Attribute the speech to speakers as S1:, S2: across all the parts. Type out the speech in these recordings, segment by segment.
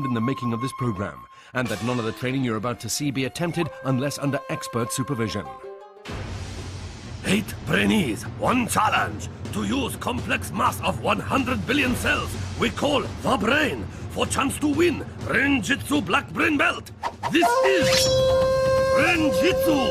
S1: in the making of this program, and that none of the training you're about to see be attempted unless under expert supervision.
S2: 8 Brainees, 1 challenge. To use complex mass of 100 billion cells we call the brain for chance to win Brain-Jitsu Black Brain Belt. This is Brain-Jitsu.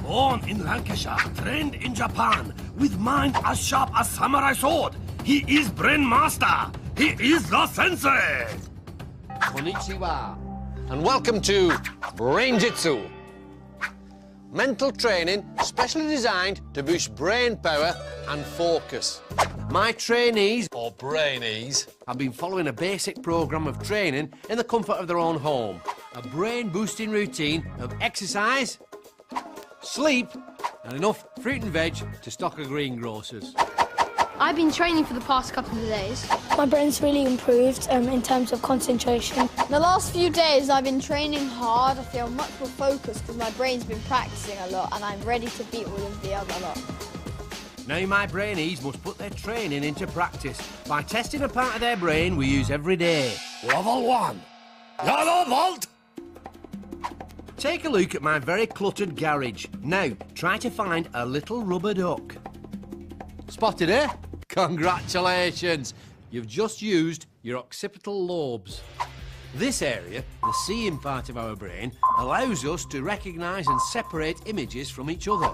S2: Born in Lancashire, trained in Japan, with mind as sharp as samurai sword. He is Brain Master. He is the sensei.
S3: Konnichiwa, and welcome to Brain-Jitsu. Mental training specially designed to boost brain power and focus. My trainees, or Brainees, have been following a basic programme of training in the comfort of their own home. A brain-boosting routine of exercise, sleep, and enough fruit and veg to stock a greengrocers.
S4: I've been training for the past couple of days.
S5: My brain's really improved in terms of concentration.
S6: The last few days I've been training hard. I feel much more focused because my brain's been practicing a lot and I'm ready to beat all of the other lot.
S3: Now my Brainees must put their training into practice by testing a part of their brain we use every day.
S2: Level 1. Yellow Vault.
S3: Take a look at my very cluttered garage. Now, try to find a little rubber duck. Spotted it? Congratulations! You've just used your occipital lobes. This area, the seeing part of our brain, allows us to recognise and separate images from each other.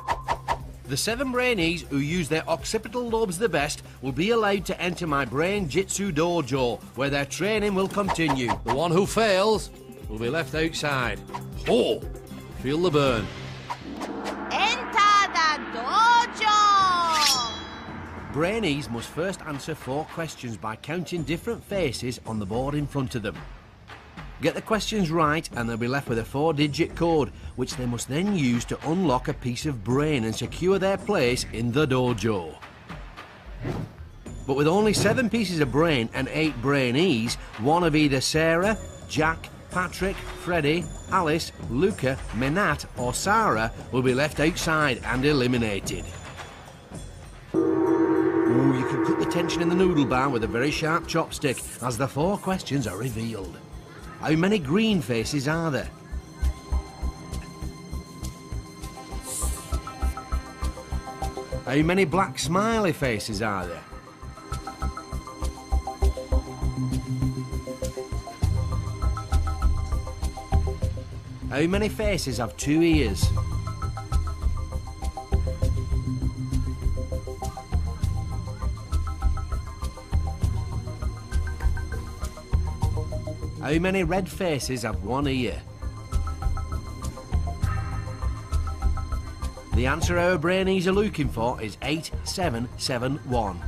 S3: The 7 Brainees who use their occipital lobes the best will be allowed to enter my Brain-Jitsu dojo, where their training will continue. The one who fails will be left outside. Oh, feel the burn.
S6: Enter the dojo!
S3: Brainees must first answer 4 questions by counting different faces on the board in front of them. Get the questions right and they'll be left with a 4-digit code, which they must then use to unlock a piece of brain and secure their place in the dojo. But with only 7 pieces of brain and 8 Brainees, one of either Sara, Jack, Patrick, Freddie, Alice, Luca, Mennat or Sara will be left outside and eliminated. Ooh, you can cut the tension in the noodle bar with a very sharp chopstick as the 4 questions are revealed. How many green faces are there? How many black smiley faces are there? How many faces have 2 ears? How many red faces have 1 ear? The answer our Brainees are looking for is 8771.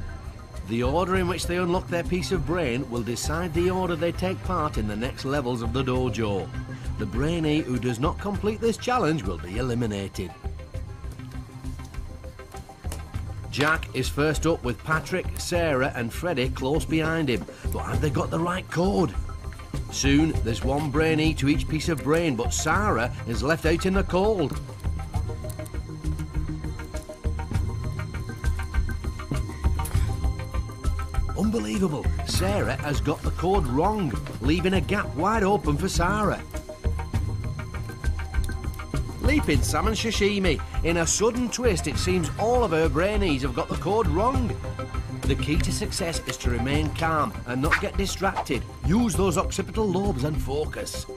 S3: The order in which they unlock their piece of brain will decide the order they take part in the next levels of the dojo. The Brainee who does not complete this challenge will be eliminated. Jack is first up with Patrick, Sara and Freddie close behind him. But have they got the right code? Soon there's 1 Brainee to each piece of brain, but Sara is left out in the cold. Unbelievable, Sara has got the code wrong, leaving a gap wide open for Sara. Leaping salmon sashimi. In a sudden twist, it seems all of her Brainees have got the code wrong. The key to success is to remain calm and not get distracted. Use those occipital lobes and focus.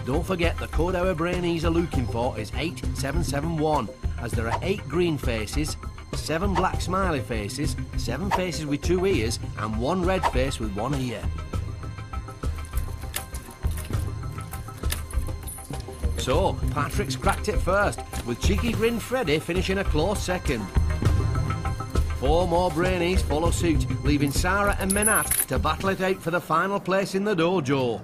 S3: Don't forget the code our Brainees are looking for is 8771, as there are 8 green faces, 7 black smiley faces, 7 faces with 2 ears, and 1 red face with 1 ear. So, Patrick's cracked it first, with cheeky grin Freddie finishing a close second. 4 more Brainees follow suit, leaving Sara and Mennat to battle it out for the final place in the dojo.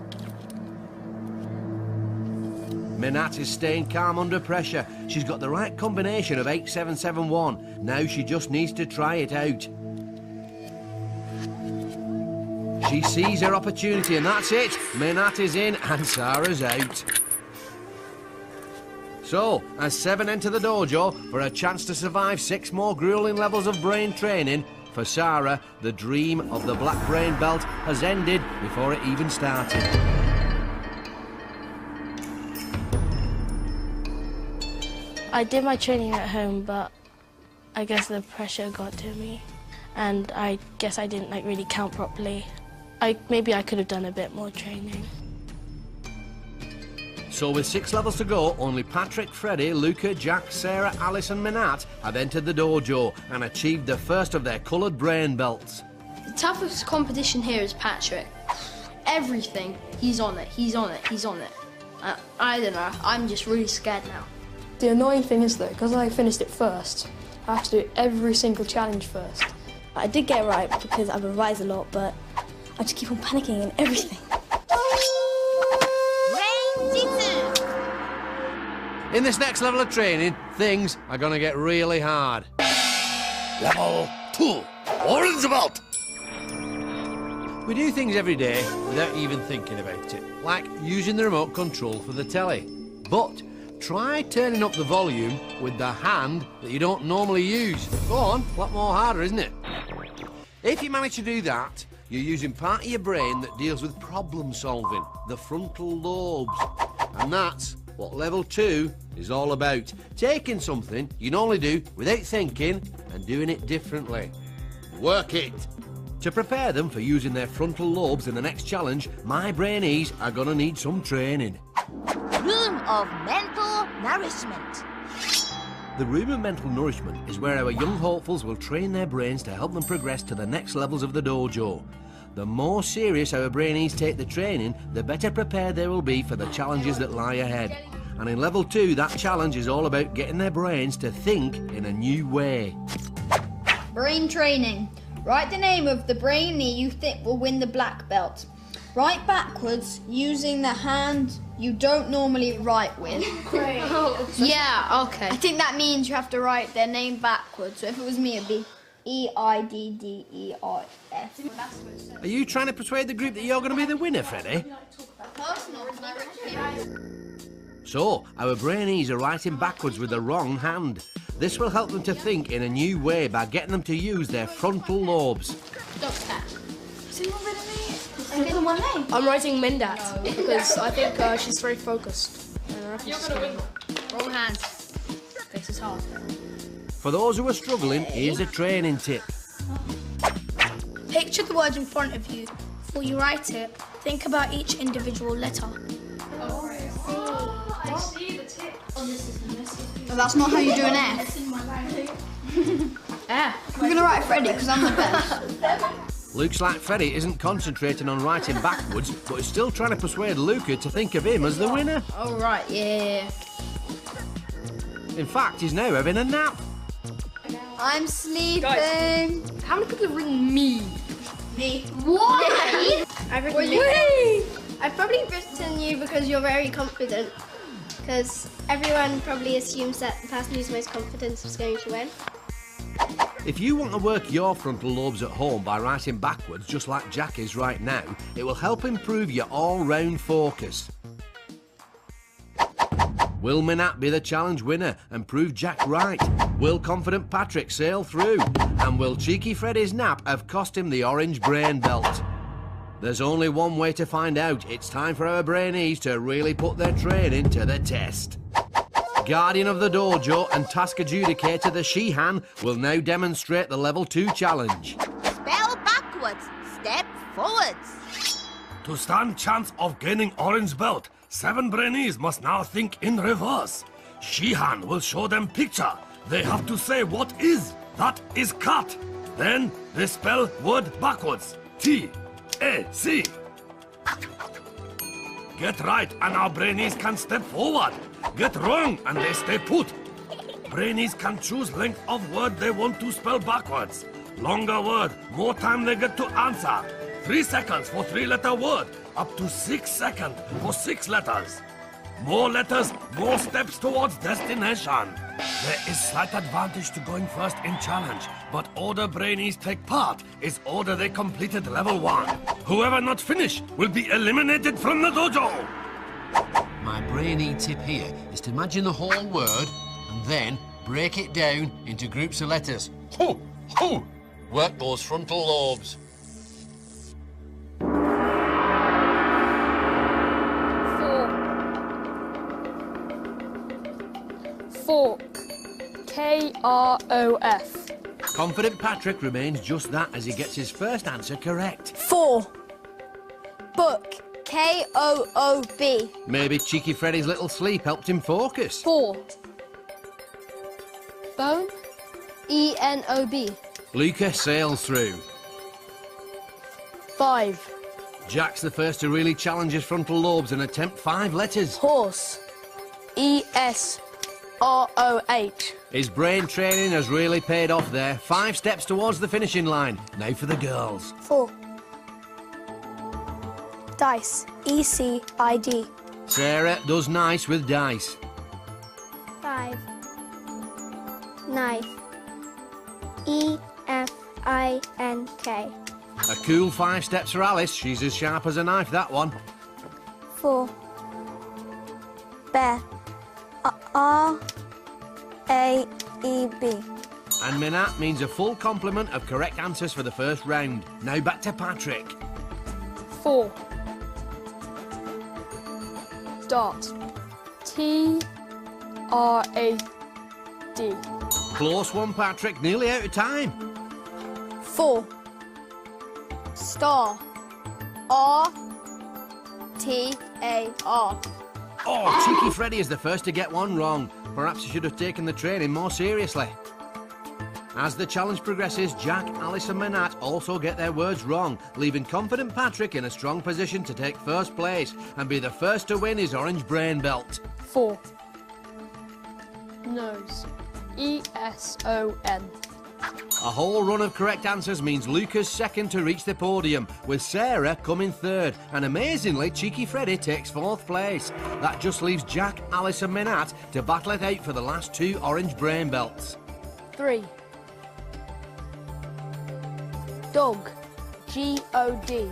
S3: Mennat is staying calm under pressure. She's got the right combination of 8771. Now she just needs to try it out. She sees her opportunity and that's it. Mennat is in and Sara's out. So, as 7 enter the dojo for a chance to survive 6 more grueling levels of brain training, For Sara, the dream of the black brain belt has ended before it even started.
S5: I did my training at home, but I guess the pressure got to me, and I guess I didn't really count properly. Maybe I could have done a bit more training.
S3: So with 6 levels to go, only Patrick, Freddie, Luca, Jack, Sara, Alice and Mennat have entered the dojo and achieved the first of their coloured brain belts.
S4: The toughest competition here is Patrick. Everything, he's on it, he's on it, he's on it. I don't know, I'm just really scared now.
S7: The annoying thing is though, because I finished it first, I have to do every single challenge first.
S8: I did get it right because I revised a lot, but I just keep on panicking and everything.
S9: Brain-Jitsu!
S3: In this next level of training, things are going to get really hard.
S2: Level 2, orange belt.
S3: We do things every day without even thinking about it, like using the remote control for the telly. But try turning up the volume with the hand that you don't normally use. Go on, a lot more harder, isn't it? If you manage to do that, you're using part of your brain that deals with problem solving, the frontal lobes. And that's what level 2 is all about. Taking something you normally do without thinking and doing it differently. Work it. To prepare them for using their frontal lobes in the next challenge, my Brainees are gonna need some training.
S9: Room of mental nourishment.
S3: The room of mental nourishment is where our young hopefuls will train their brains to help them progress to the next levels of the dojo. The more serious our Brainees take the training, the better prepared they will be for the challenges that lie ahead. And in level 2, that challenge is all about getting their brains to think in a new way.
S6: Brain training. Write the name of the brainee you think will win the black belt. Write backwards using the hand you don't normally write with.
S4: Yeah, okay.
S6: I think that means you have to write their name backwards. So if it was me, it'd be E-I-D-D-E-R-S.
S3: Are you trying to persuade the group that you're going to be the winner, Freddie?
S6: Personal,
S3: So, our Brainees are writing backwards with the wrong hand. This will help them to think in a new way by getting them to use their frontal lobes.
S7: I'm writing Mennat because I think she's very focused.
S4: Wrong hand. This is hard.
S3: For those who are struggling, here's a training tip.
S10: Picture the words in front of you. Before you write it, think about each individual letter.
S4: I see the tip.
S6: But that's not how you do an F.
S4: Yeah.
S6: I'm going to write Freddie because I'm the best.
S3: Looks like Freddie isn't concentrating on writing backwards, but is still trying to persuade Luca to think of him as the winner.
S4: All right, yeah.
S3: In fact, he's now having a nap.
S6: I'm sleeping.
S4: Guys, how many people have written me?
S6: Me.
S4: Why?
S10: I've probably written you because you're very confident. Because everyone probably assumes that the person who's most confident is going to win.
S3: If you want to work your frontal lobes at home by writing backwards, just like Jack is right now, it will help improve your all-round focus. Will Mennat be the challenge winner and prove Jack right? Will confident Patrick sail through? And will cheeky Freddie's nap have cost him the orange brain belt? There's only one way to find out. It's time for our Brainees to really put their training to the test. Guardian of the dojo and task adjudicator the Shihan will now demonstrate the level 2 challenge.
S9: Spell backwards, step forwards.
S2: To stand chance of gaining orange belt, 7 Brainees must now think in reverse. Shihan will show them picture. They have to say what is. That is cut. Then they spell word backwards. T-A-C. Get right and our Brainees can step forward. Get wrong and they stay put. Brainees can choose length of word they want to spell backwards. Longer word, more time they get to answer. 3 seconds for 3-letter word, up to 6 seconds for 6 letters. More letters, more steps towards destination. There is slight advantage to going first in challenge, but order Brainees take part is order they completed level 1. Whoever not finish will be eliminated from the dojo.
S3: My Brainee tip here is to imagine the whole word and then break it down into groups of letters. Ho, ho, Work those frontal lobes.
S7: 4. K-R-O-F.
S3: Confident Patrick remains just that as he gets his first answer correct.
S8: 4. Book. K-O-O-B.
S3: Maybe cheeky Freddie's little sleep helped him focus.
S7: 4. Bone. E-N-O-B.
S3: Luca sails through.
S7: 5.
S3: Jack's the first to really challenge his frontal lobes and attempt 5 letters.
S5: Horse. E-S-R-O-H.
S3: His brain training has really paid off there. 5 steps towards the finishing line. Now for the girls.
S8: 4. Dice. E-C-I-D.
S3: Sarah does nice with dice.
S10: 5. Knife. E-F-I-N-K.
S3: A cool 5 steps for Alice. She's as sharp as a knife, that one.
S8: 4. Bear. R-A-E-B.
S3: And Mennat means a full complement of correct answers for the first round. Now back to Patrick.
S7: 4. Dart. T-R-A-D.
S3: Close one, Patrick. Nearly out of time.
S8: 4. Star. R-T-A-R.
S3: Oh, cheeky Freddie is the first to get one wrong. Perhaps he should have taken the training more seriously. As the challenge progresses, Jack, Alice and Mennat also get their words wrong, leaving confident Patrick in a strong position to take first place and be the first to win his orange brain belt.
S7: 4. Nose. E-S-O-N.
S3: A whole run of correct answers means Luca's second to reach the podium, with Sara coming third, and amazingly, cheeky Freddie takes 4th place. That just leaves Jack, Alice and Mennat to battle it out for the last 2 orange brain belts.
S7: 3. Dog. G-O-D.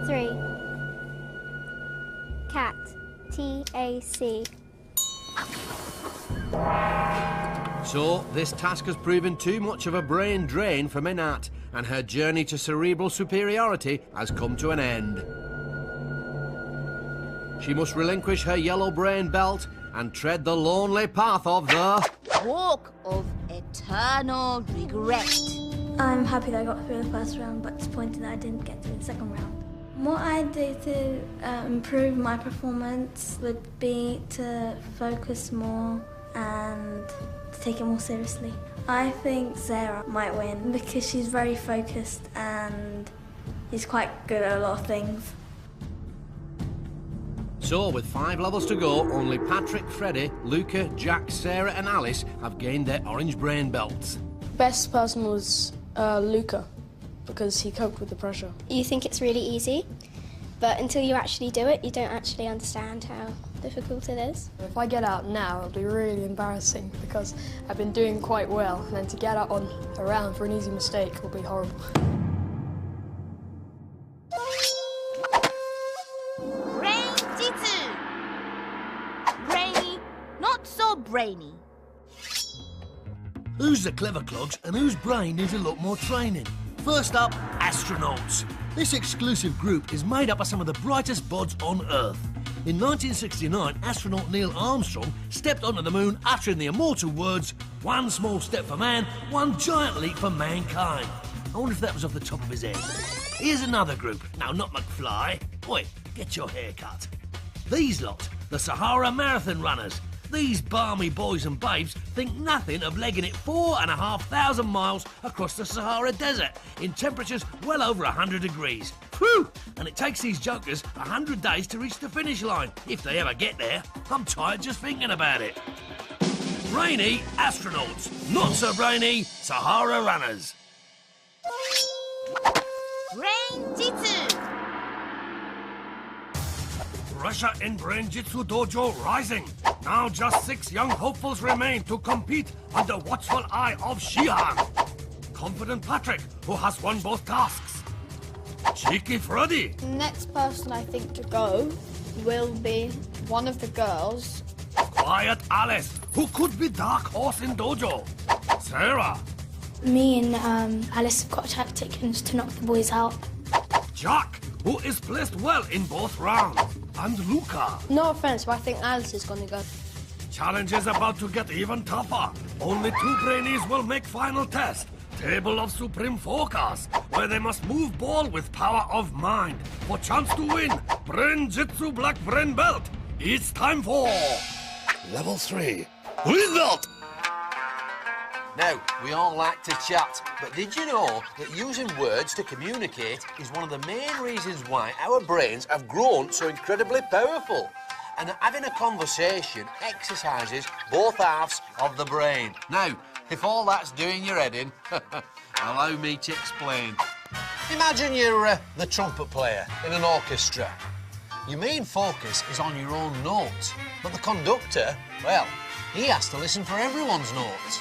S10: 3. Cat. T-A-C.
S3: So, this task has proven too much of a brain drain for Mennat, and her journey to cerebral superiority has come to an end. She must relinquish her yellow brain belt and tread the lonely path of the...
S9: Walk of eternal regret.
S8: I'm happy that I got through the first round, but disappointed that I didn't get through the second round. What I do to improve my performance would be to focus more and to take it more seriously. I think Sara might win because she's very focused and she's quite good at a lot of things.
S3: So, with 5 levels to go, only Patrick, Freddie, Luca, Jack, Sara and Alice have gained their orange brain belts.
S7: Best person was Luca, because he coped with the pressure.
S10: You think it's really easy, but until you actually do it, you don't actually understand how difficult it is.
S7: If I get out now, it'll be really embarrassing because I've been doing quite well, and then to get out on a round for an easy mistake will be horrible.
S9: Brain-Jitsu. Brainy, not so brainy.
S2: Who's the clever clogs and whose brain needs a lot more training? First up, astronauts. This exclusive group is made up of some of the brightest buds on Earth. In 1969, astronaut Neil Armstrong stepped onto the moon uttering the immortal words, "One small step for man, one giant leap for mankind." I wonder if that was off the top of his head. Here's another group. No, not McFly. Oi, get your hair cut. These lot, the Sahara Marathon runners. These balmy boys and babes think nothing of legging it 4,500 miles across the Sahara Desert in temperatures well over 100 degrees. Phew! And it takes these jokers 100 days to reach the finish line, if they ever get there. I'm tired just thinking about it. Brainy astronauts, not so brainy Sahara runners.
S9: Brain-Jitsu.
S2: Pressure in Brain-Jitsu Dojo rising. Now just 6 young hopefuls remain to compete under watchful eye of Shihan. Confident Patrick, who has won both tasks. Cheeky Freddie.
S6: The next person I think to go will be one of the girls.
S2: Quiet Alice, Who could be dark horse in dojo? Sara.
S5: Me and Alice have got a tactic and it's to knock the boys out.
S2: Jack, who is placed well in both rounds. And Luca.
S4: No offense, but I think Alice is gonna go.
S2: Challenge is about to get even tougher. Only 2 Brainees will make final test. Table of Supreme Focus, where they must move ball with power of mind. For chance to win, Brain-Jitsu Black Brain Belt. It's time for... Level 3. Green Belt!
S3: Now, we all like to chat, but did you know that using words to communicate is one of the main reasons why our brains have grown so incredibly powerful? And that having a conversation exercises both halves of the brain. Now, if all that's doing your head in, allow me to explain. Imagine you're the trumpet player in an orchestra. Your main focus is on your own notes, but the conductor, well, he has to listen for everyone's notes.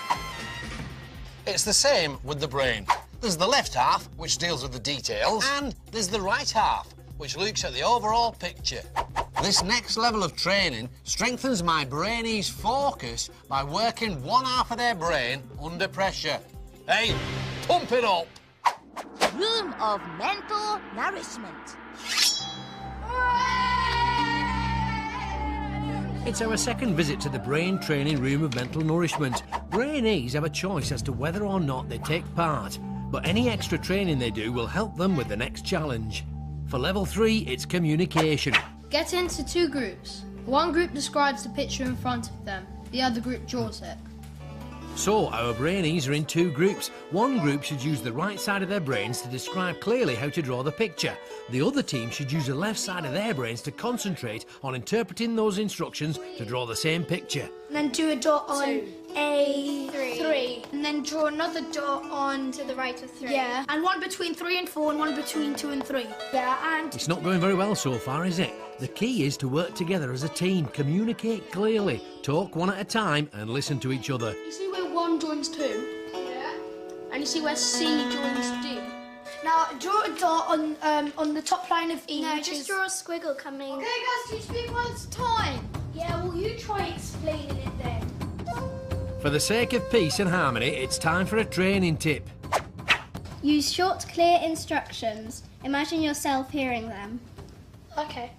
S3: It's the same with the brain. There's the left half, which deals with the details, and there's the right half, which looks at the overall picture. This next level of training strengthens my Brainees' focus by working one half of their brain under pressure. Hey, pump it up!
S9: Room of mental nourishment.
S1: It's our second visit to the brain training room of mental nourishment. Brainees have a choice as to whether or not they take part, but any extra training they do will help them with the next challenge. For level 3, it's communication.
S4: Get into 2 groups. One group describes the picture in front of them. The other group draws it.
S1: So, our Brainees are in 2 groups. One group should use the right side of their brains to describe clearly how to draw the picture. The other team should use the left side of their brains to concentrate on interpreting those instructions to draw the same picture.
S5: And then do a dot on
S10: Three.
S5: A3. And then draw another dot on...
S10: To the right of 3.
S5: Yeah, and one between 3 and 4 and one between 2 and 3. Yeah, and...
S1: It's not going very well so far, is it? The key is to work together as a team, communicate clearly, talk one at a time and listen to each other.
S5: You see where 1 joins 2?
S10: Yeah.
S5: And you see where C joins D? Now, draw a dot on the top line of E.
S10: No,
S5: which
S10: just
S5: is...
S10: draw a squiggle coming.
S6: Okay, guys, can you speak one at a time?
S5: Yeah, well, you try explaining it then.
S1: For the sake of peace and harmony, it's time for a training tip.
S10: Use short, clear instructions. Imagine yourself hearing them.
S5: Okay.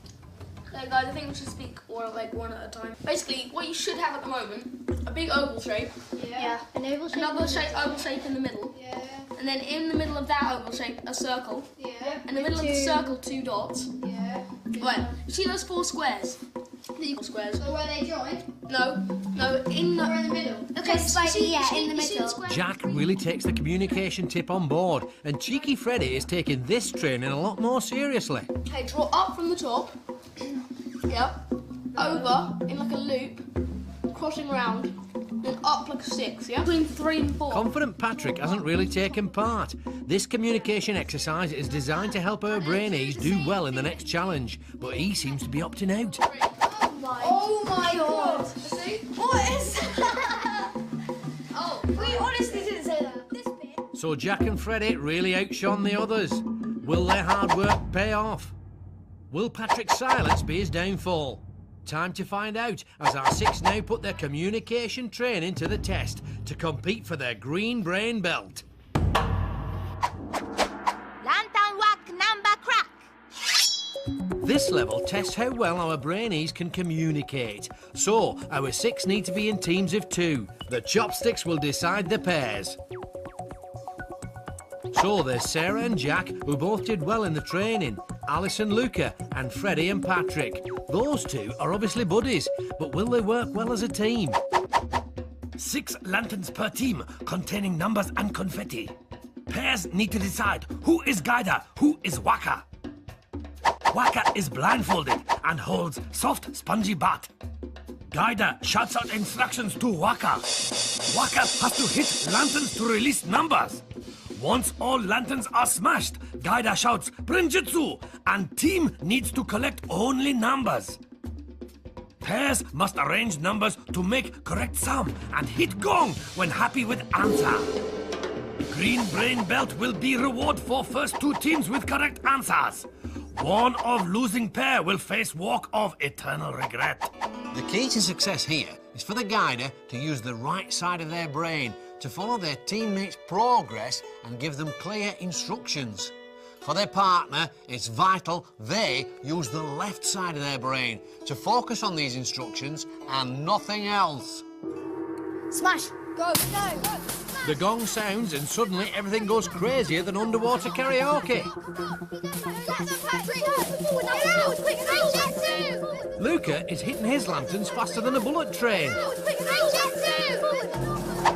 S5: Okay, guys, I think we should speak one at a time. Basically, what you should have at the moment, a big oval shape.
S10: Yeah. An oval shape.
S5: Another oval shape in the middle.
S10: Yeah.
S5: And then in the middle of that oval shape, a circle.
S10: Yeah.
S5: In the middle of the circle, 2 dots.
S10: Yeah.
S5: Right, you see those 4 squares? The equal squares.
S10: So where they join?
S5: No, in the...
S10: Or in the middle?
S5: Okay,
S10: Just like, in the
S5: you see
S10: middle.
S5: square?
S1: Jack really takes the communication tip on board, and cheeky Freddie is taking this training a lot more seriously.
S5: Okay, draw up from the top. Yep. Over in like a loop, crossing round, then up like a 6, yeah? Between 3 and 4.
S1: Confident Patrick hasn't really taken part. This communication exercise is designed to help our Brainees do well in the next challenge, but he seems to be opting out.
S6: Oh my god! What is that?
S10: Oh,
S6: We honestly didn't say that. This bit.
S1: So Jack and Freddie really outshone the others. Will their hard work pay off? Will Patrick's silence be his downfall? Time to find out, as our 6 now put their communication training to the test to compete for their green brain belt.
S9: Lantern whack number crack.
S1: This level tests how well our Brainees can communicate. So, our 6 need to be in teams of 2. The chopsticks will decide the pairs. So there's Sara and Jack, who both did well in the training. Alice and Luca, and Freddie and Patrick. Those 2 are obviously buddies, but will they work well as a team?
S2: 6 lanterns per team, containing numbers and confetti. Pairs need to decide who is guider, who is whacker. Whacker is blindfolded and holds soft, spongy bat. Guider shouts out instructions to whacker. Whacker has to hit lanterns to release numbers. Once all lanterns are smashed, Guider shouts Brain-Jitsu, and team needs to collect only numbers. Pairs must arrange numbers to make correct sum and hit gong when happy with answer. Green Brain Belt will be reward for first 2 teams with correct answers. One of losing pair will face walk of eternal regret.
S3: The key to success here is for the guider to use the right side of their brain to follow their teammates' progress and give them clear instructions. For their partner, it's vital they use the left side of their brain to focus on these instructions and nothing else.
S6: Smash! Go! Go! Go!
S1: The gong sounds and suddenly everything goes crazier than underwater karaoke. Luca is hitting his lanterns faster than a bullet train.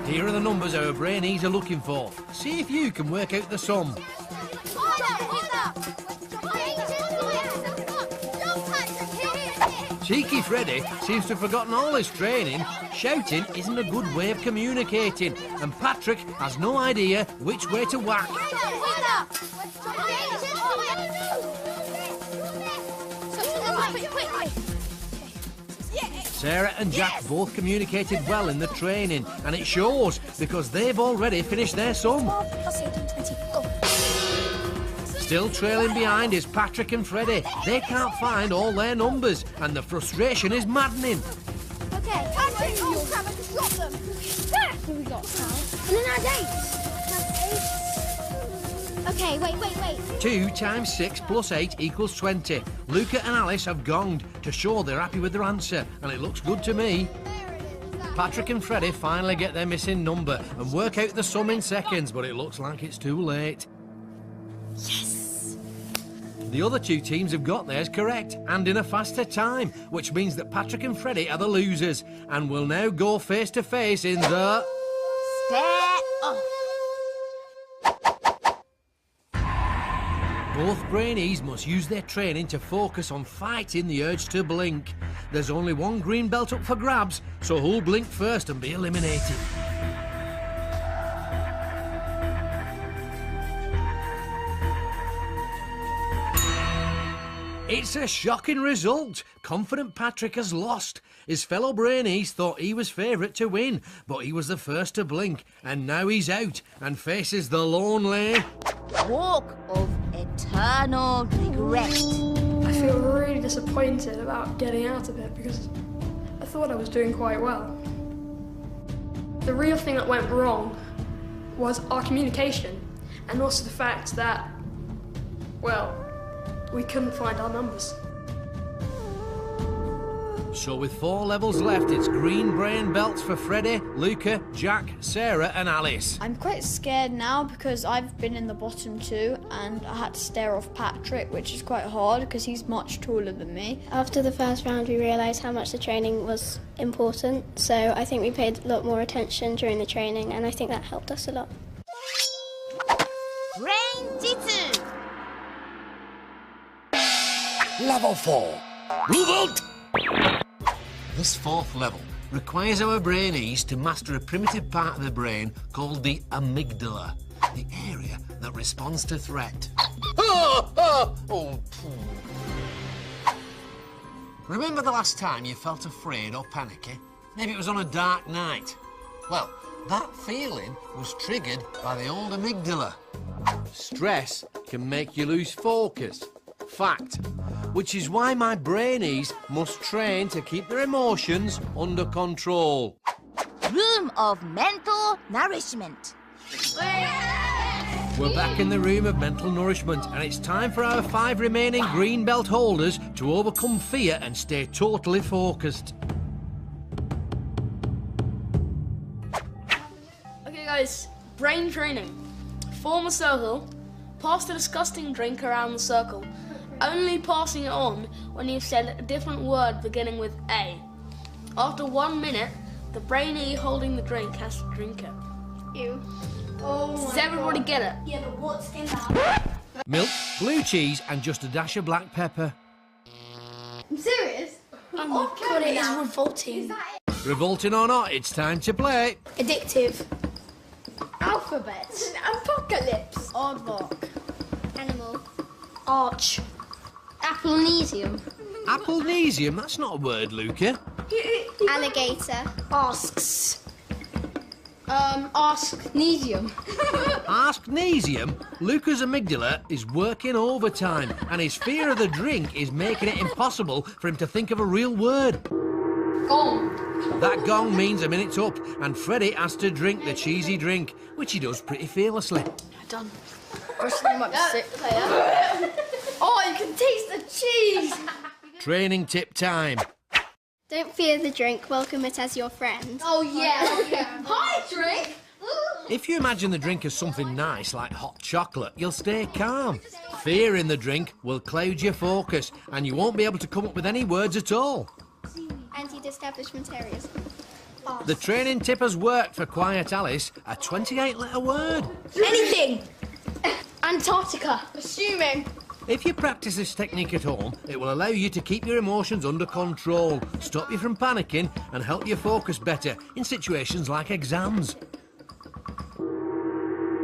S1: Here are the numbers our Brainees are looking for. See if you can work out the sum. Cheeky Freddie seems to have forgotten all his training. Shouting isn't a good way of communicating, and Patrick has no idea which way to whack. Sara and Jack both communicated well in the training, and it shows because they've already finished their sum. Still trailing behind is Patrick and Freddie. They can't find all their numbers, and the frustration is maddening.
S6: Okay, Patrick! Oh crap, I just dropped them! Here we got 5. And then add 8. Okay, wait.
S1: 2 times 6 plus 8 equals 20. Luca and Alice have gonged to show they're happy with their answer, and it looks good to me. Patrick and Freddie finally get their missing number and work out the sum in seconds, but it looks like it's too late.
S6: Yes!
S1: The other 2 teams have got theirs correct, and in a faster time, which means that Patrick and Freddie are the losers, and will now go face to face in the...
S9: Stare off.
S1: Both Brainees must use their training to focus on fighting the urge to blink. There's only one green belt up for grabs, so who'll blink first and be eliminated? It's a shocking result. Confident Patrick has lost. His fellow Brainees thought he was favourite to win, but he was the first to blink, and now he's out and faces the lonely...
S9: Walk of eternal regret.
S7: I feel really disappointed about getting out of it because I thought I was doing quite well. The real thing that went wrong was our communication, and also the fact that, well, we couldn't find our numbers.
S1: So with 4 levels left, it's green brain belts for Freddie, Luca, Jack, Sara and Alice.
S6: I'm quite scared now because I've been in the bottom 2 and I had to stare off Patrick, which is quite hard because he's much taller than me.
S10: After the first round, we realised how much the training was important, so I think we paid a lot more attention during the training, and I think that helped us a lot.
S9: Brain-Jitsu.
S3: Level 4. Revolt!
S1: This 4th level requires our Brainees to master a primitive part of the brain called the amygdala, the area that responds to threat. Remember the last time you felt afraid or panicky? Maybe it was on a dark night. Well, that feeling was triggered by the old amygdala. Stress can make you lose focus. Fact. Which is why my Brainees must train to keep their emotions under control.
S9: Room of mental nourishment.
S1: We're back in the room of mental nourishment, and it's time for our 5 remaining green belt holders to overcome fear and stay totally focused.
S5: Okay guys, brain training. Form a circle, pass the disgusting drink around the circle, only passing it on when you've said a different word beginning with A. After 1 minute, the Brainee holding the drink has to drink it.
S10: Ew.
S5: Does everybody get it?
S8: Yeah, but what's in that?
S1: Milk, blue cheese and just a dash of black pepper.
S10: I'm serious?
S7: Oh my god, it is revolting.
S1: Revolting or not, it's time to play.
S7: Addictive.
S10: Alphabet.
S7: Apocalypse.
S10: Aardvark. Animal.
S7: Arch.
S10: Applenesium.
S1: Applenesium? That's not a word, Luca.
S10: Alligator.
S7: Asks.
S10: Asknesium.
S1: Asknesium? Luca's amygdala is working overtime, and his fear of the drink is making it impossible for him to think of a real word.
S7: Gong.
S1: That gong means a minute's up, and Freddie has to drink the cheesy drink, which he does pretty fearlessly.
S7: Done.
S6: Oh, you can taste the cheese!
S1: Training tip time.
S10: Don't fear the drink, welcome it as your friend.
S6: Oh yeah, Hi, drink!
S1: If you imagine the drink as something nice like hot chocolate, you'll stay calm. Fear in the drink will cloud your focus, and you won't be able to come up with any words at all.
S10: Anti-establishment areas.
S1: The training tip has worked for Quiet Alice, a 28-letter word.
S6: Anything!
S4: Antarctica.
S6: Assuming.
S1: If you practice this technique at home, it will allow you to keep your emotions under control, stop you from panicking, and help you focus better in situations like exams.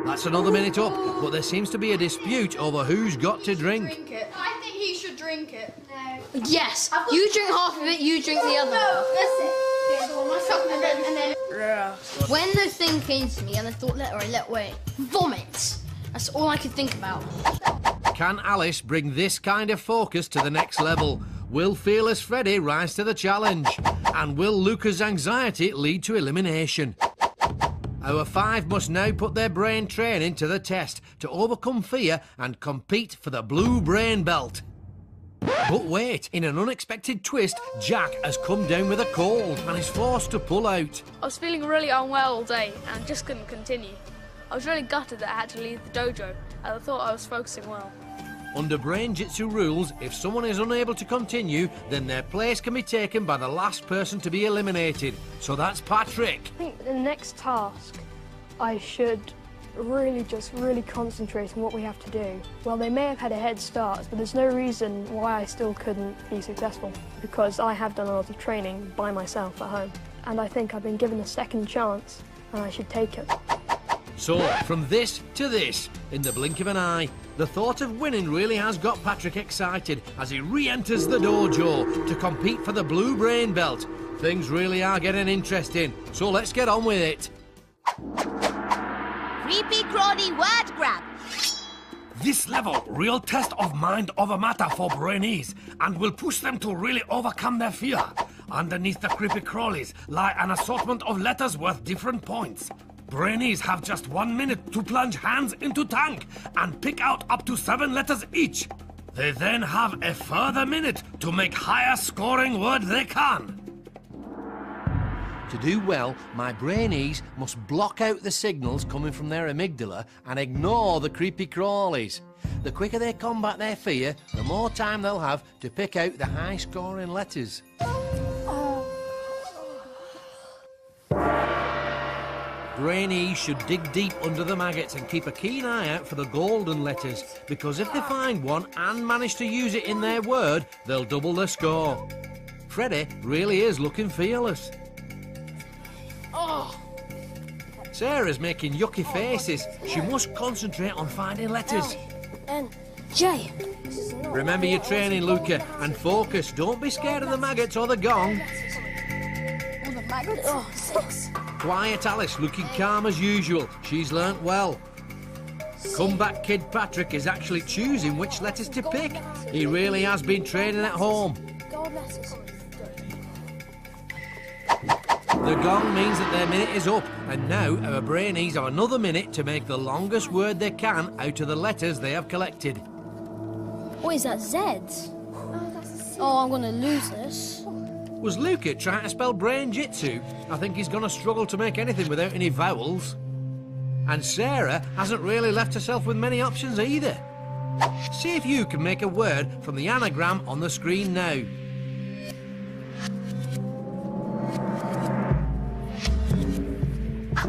S1: That's another minute up, but there seems to be a dispute over who's got to drink.
S6: Drink it. I think he should drink it. No.
S4: Yes. You drink half of it, you drink the other half.
S6: That's it.
S4: When the thing came to me and I thought, wait, vomit. That's all I could think about.
S1: Can Alice bring this kind of focus to the next level? Will fearless Freddie rise to the challenge? And will Luca's anxiety lead to elimination? Our 5 must now put their brain training to the test to overcome fear and compete for the blue brain belt. But wait, in an unexpected twist, Jack has come down with a cold and is forced to pull out.
S5: I was feeling really unwell all day and just couldn't continue. I was really gutted that I had to leave the dojo, and I thought I was focusing well.
S1: Under Brain-Jitsu rules, if someone is unable to continue, then their place can be taken by the last person to be eliminated. So that's Patrick.
S7: I think the next task, I should really concentrate on what we have to do. Well, they may have had a head start, but there's no reason why I still couldn't be successful, because I have done a lot of training by myself at home. And I think I've been given a second chance, and I should take it.
S1: So, from this to this, in the blink of an eye, the thought of winning really has got Patrick excited as he re-enters the dojo to compete for the blue brain belt. Things really are getting interesting, so let's get on with it.
S9: Creepy crawly word grab.
S2: This level, real test of mind over matter for Brainees, and will push them to really overcome their fear. Underneath the creepy crawlies lie an assortment of letters worth different points. Brainees have just 1 minute to plunge hands into tank and pick out up to 7 letters each. They then have a further minute to make higher scoring word they can.
S1: To do well, my Brainees must block out the signals coming from their amygdala and ignore the creepy crawlies. The quicker they combat their fear, the more time they'll have to pick out the high-scoring letters. Brainees should dig deep under the maggots and keep a keen eye out for the golden letters, because if they find one and manage to use it in their word, they'll double their score. Freddie really is looking fearless. Sarah's making yucky faces. She must concentrate on finding letters.
S5: J.
S1: Remember your training, Luca, and focus. Don't be scared of the maggots or the gong.
S5: Oh, 6.
S1: Quiet Alice looking calm as usual. She's learnt well. Comeback kid Patrick is actually choosing which letters to pick. He really has been training at home.
S5: Gold letters.
S1: The gong means that their minute is up, and now our Brainees have another minute to make the longest word they can out of the letters they have collected.
S5: What is that, Z? Oh, I'm gonna lose this.
S1: Was Luca trying to spell Brain-Jitsu? I think he's gonna struggle to make anything without any vowels. And Sara hasn't really left herself with many options either. See if you can make a word from the anagram on the screen now.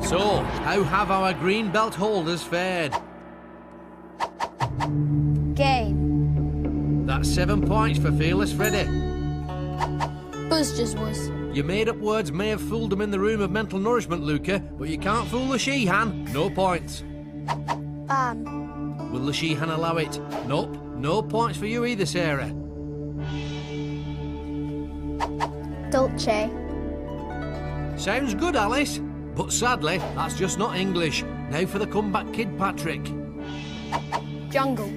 S1: So, how have our green belt holders fared?
S8: Game.
S1: That's 7 points for fearless Freddie.
S5: Buzz just was.
S1: Your made-up words may have fooled them in the room of mental nourishment, Luca, but you can't fool the she-han. No points. Will the she-han allow it? Nope. No points for you either, Sara.
S10: Dolce.
S1: Sounds good, Alice. But sadly, that's just not English. Now for the comeback kid, Patrick.
S7: Jungle.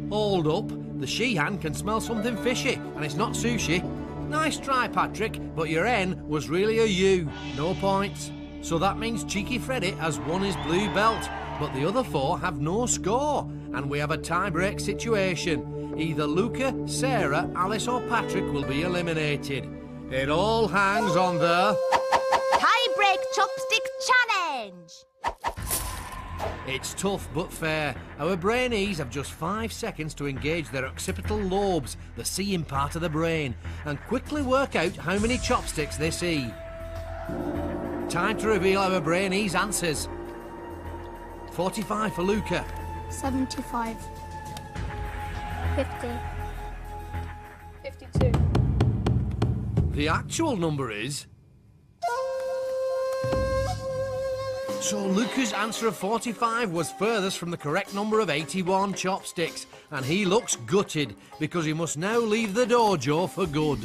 S1: Hold up. The she-han can smell something fishy, and it's not sushi. Nice try, Patrick, but your N was really a U. No points. So that means Cheeky Freddie has won his blue belt, but the other 4 have no score, and we have a tie-break situation. Either Luca, Sara, Alice or Patrick will be eliminated. It all hangs on the...
S9: Tie-break chopstick challenge!
S1: It's tough but fair. Our Brainees have just 5 seconds to engage their occipital lobes, the seeing part of the brain, and quickly work out how many chopsticks they see. Time to reveal our Brainees' answers. 45 for Luca.
S8: 75. 50.
S7: 52.
S1: The actual number is... So Luca's answer of 45 was furthest from the correct number of 81 chopsticks, and he looks gutted because he must now leave the dojo for good.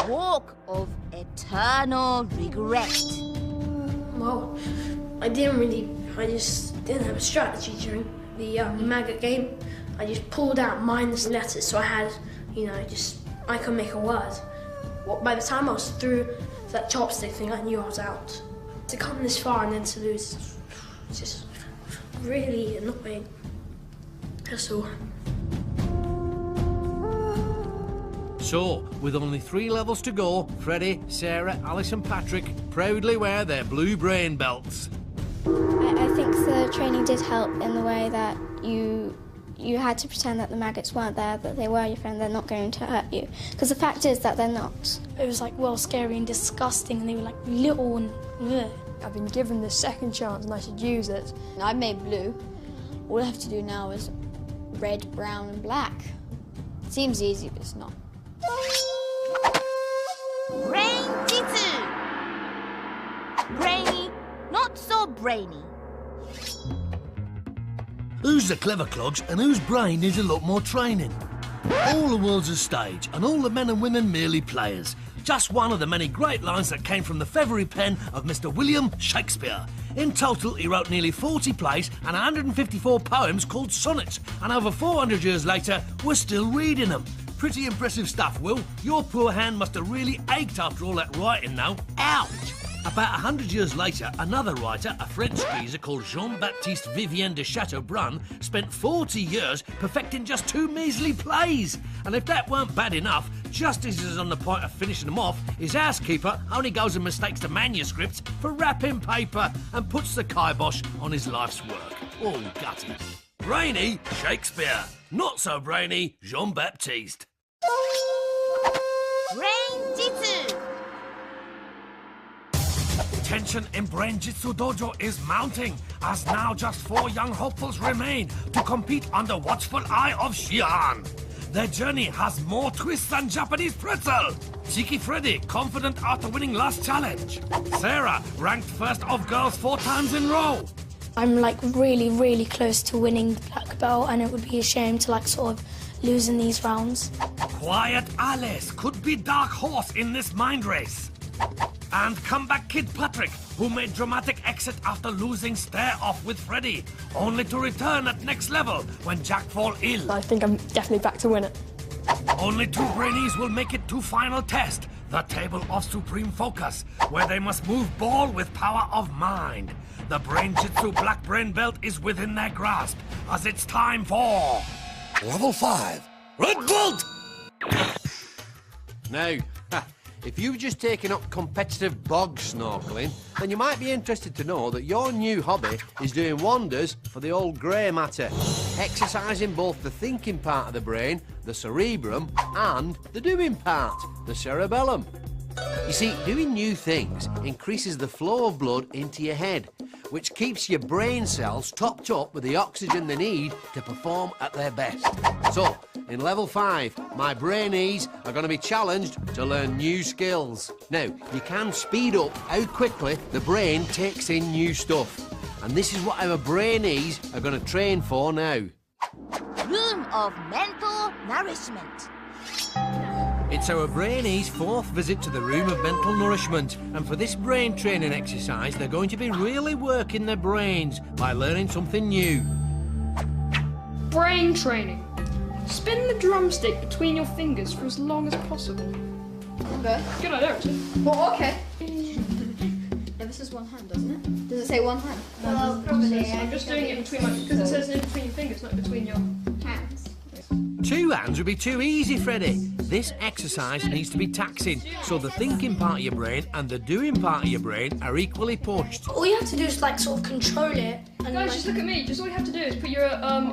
S9: Walk of eternal regret.
S7: Well, I just didn't have a strategy during the maggot game. I just pulled out mindless letters, so I had, I could make a word. Well, by the time I was through that chopstick thing, I knew I was out. To come this far and then to lose, it's just really annoying. That's all.
S1: So, with only 3 levels to go, Freddie, Sara, Alice and Patrick proudly wear their blue brain belts.
S10: I think the training did help in the way that you had to pretend that the maggots weren't there, that they were your friend, they're not going to hurt you. Because the fact is that they're not.
S5: It was scary and disgusting, and they were little and ugh.
S7: I've been given the second chance and I should use it.
S6: I made blue. All I have to do now is red, brown and black. It seems easy, but it's not.
S9: Brain-Jitsu! Brainy, not so brainy.
S2: Who's the clever clogs and whose brain needs a lot more training? All the world's a stage and all the men and women merely players. Just one of the many great lines that came from the feathery pen of Mr. William Shakespeare. In total, he wrote nearly 40 plays and 154 poems called sonnets, and over 400 years later, we're still reading them. Pretty impressive stuff, Will. Your poor hand must have really ached after all that writing now. Ouch! About 100 years later, another writer, a French geezer called Jean-Baptiste Vivien de Chateaubriand, spent 40 years perfecting just 2 measly plays. And if that weren't bad enough, just as he's on the point of finishing them off, his housekeeper only goes and mistakes the manuscripts for wrapping paper and puts the kibosh on his life's work. Oh, gutty. Brainy, Shakespeare. Not so brainy, Jean-Baptiste.
S9: Brain-Jitsu!
S2: Tension in Brain-Jitsu Dojo is mounting, as now just 4 young hopefuls remain to compete under watchful eye of Shihan. Their journey has more twists than Japanese pretzel. Cheeky Freddie, confident after winning last challenge. Sara, ranked first of girls 4 times in a row.
S5: I'm really, really close to winning the black belt, and it would be a shame to sort of lose in these rounds.
S2: Quiet Alice could be dark horse in this mind race. And comeback kid Patrick, who made dramatic exit after losing stare-off with Freddie, only to return at next level when Jack fall ill.
S7: I think I'm definitely back to win it.
S2: Only 2 Brainees will make it to final test, the table of supreme focus, where they must move ball with power of mind. The Brain-Jitsu Black Brain Belt is within their grasp, as it's time for... Level 5, Red Belt!
S3: Now, if you've just taken up competitive bog snorkeling, then you might be interested to know that your new hobby is doing wonders for the old grey matter, exercising both the thinking part of the brain, the cerebrum, and the doing part, the cerebellum. You see, doing new things increases the flow of blood into your head, which keeps your brain cells topped up with the oxygen they need to perform at their best. So, in level 5, my Brainees are going to be challenged to learn new skills. Now, you can speed up how quickly the brain takes in new stuff. And this is what our Brainees are going to train for now.
S9: Room of mental nourishment.
S1: It's our Brainees' 4th visit to the Room of Mental Nourishment, and for this brain training exercise, they're going to be really working their brains by learning something new.
S7: Brain training. Spin the drumstick between your fingers for as long as possible.
S6: Okay.
S7: Good idea, actually.
S6: Well, okay. Yeah, this is one hand, doesn't it? Does it say one hand?
S4: Well, probably.
S7: I'm just doing it between because it says in between your fingers, not between your
S6: Hands.
S1: 2 hands would be too easy, Freddie. This exercise needs to be taxing, so the thinking part of your brain and the doing part of your brain are equally pushed.
S11: All you have to do is like sort of control it. And
S7: guys, just look at me. Just all you have to do is put your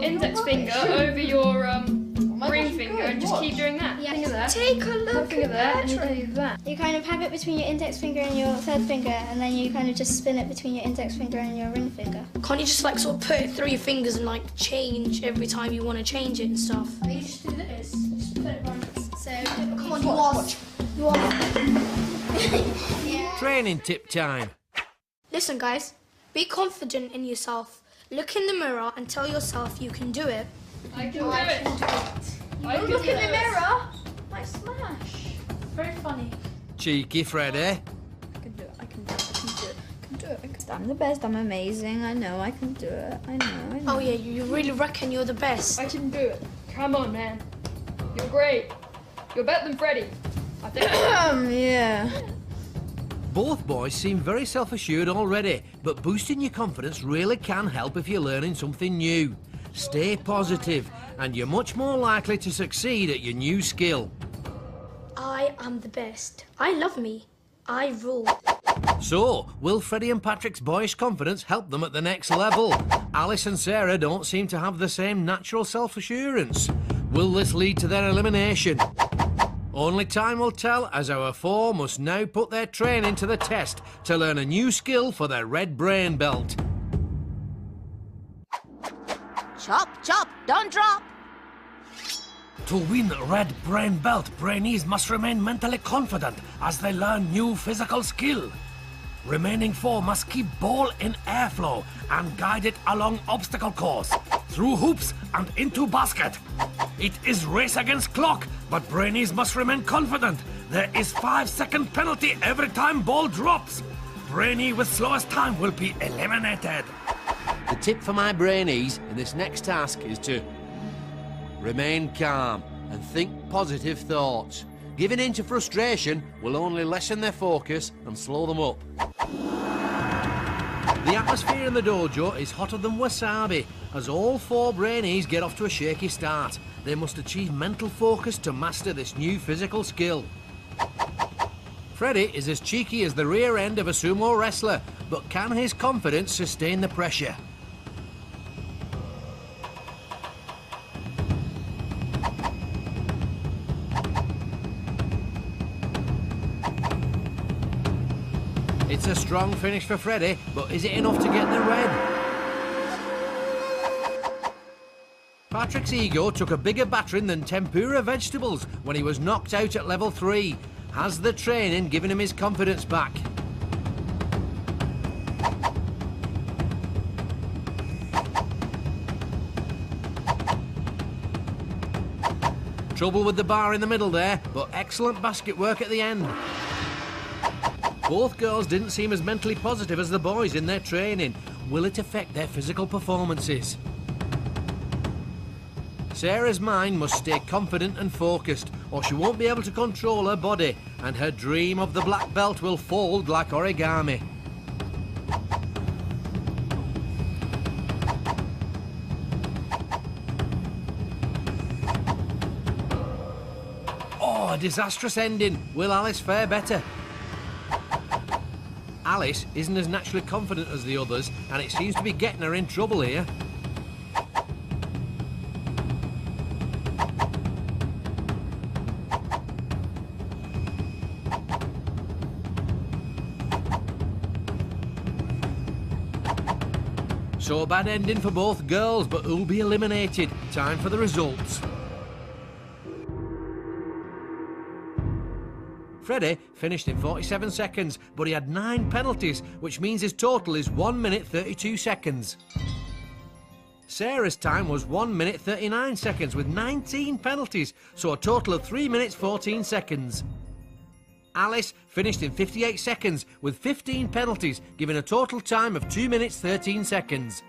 S7: index finger over your ring finger and just keep doing that.
S4: Yeah.
S7: Finger there.
S11: Take a look
S7: Finger
S11: at
S7: there, and
S11: that.
S7: you do that.
S4: You kind of have it between your index finger and your third finger, and then you kind of just spin it between your index finger and your ring finger.
S11: Can't you just like sort of put it through your fingers and like change every time you want to change it and stuff?
S4: You just do this. Just put it on. So
S11: Come on, you watch. You watch.
S4: yeah.
S1: Training tip time.
S11: Listen, guys. Be confident in yourself. Look in the mirror and tell yourself you can do it.
S7: I can do it. I can
S6: Look
S7: do
S6: in the
S7: it.
S6: mirror. My smash.
S11: Very funny.
S1: Cheeky Freddie.
S6: I can do it. I can do it. I can do it. I can do it. I'm the best. I'm amazing. I know I can do it. I know.
S11: Oh yeah, you really reckon you're the best?
S7: I can do it. Come on, man. You're great. You're better than Freddie. I think.
S6: Yeah.
S1: Both boys seem very self-assured already, but boosting your confidence really can help if you're learning something new. Stay positive, and you're much more likely to succeed at your new skill.
S11: I am the best. I love me. I rule.
S1: So, will Freddie and Patrick's boyish confidence help them at the next level? Alice and Sarah don't seem to have the same natural self-assurance. Will this lead to their elimination? Only time will tell, as our 4 must now put their training to the test to learn a new skill for their red brain belt.
S9: Chop, chop, don't drop.
S2: To win red brain belt, Brainees must remain mentally confident as they learn new physical skill. Remaining 4 must keep ball in airflow and guide it along obstacle course, through hoops and into basket. It is race against clock, but Brainees must remain confident. There is 5-second penalty every time ball drops. Brainee with slowest time will be eliminated.
S3: The tip for my Brainees in this next task is to remain calm and think positive thoughts. Giving in to frustration will only lessen their focus and slow them up.
S1: The atmosphere in the dojo is hotter than wasabi, as all 4 Brainees get off to a shaky start. They must achieve mental focus to master this new physical skill. Freddie is as cheeky as the rear end of a sumo wrestler, but can his confidence sustain the pressure? It's a strong finish for Freddie, but is it enough to get the red? Patrick's ego took a bigger battering than tempura vegetables when he was knocked out at level 3. Has the training given him his confidence back? Trouble with the bar in the middle there, but excellent basket work at the end. Both girls didn't seem as mentally positive as the boys in their training. Will it affect their physical performances? Sarah's mind must stay confident and focused, or she won't be able to control her body, and her dream of the black belt will fold like origami. Oh, a disastrous ending. Will Alice fare better? Alice isn't as naturally confident as the others, and it seems to be getting her in trouble here. So a bad ending for both girls, but who'll be eliminated? Time for the results. Freddie finished in 47 seconds, but he had 9 penalties, which means his total is 1 minute 32 seconds. Sarah's time was 1 minute 39 seconds with 19 penalties, so a total of 3 minutes 14 seconds. Alice finished in 58 seconds with 15 penalties, giving a total time of 2 minutes 13 seconds.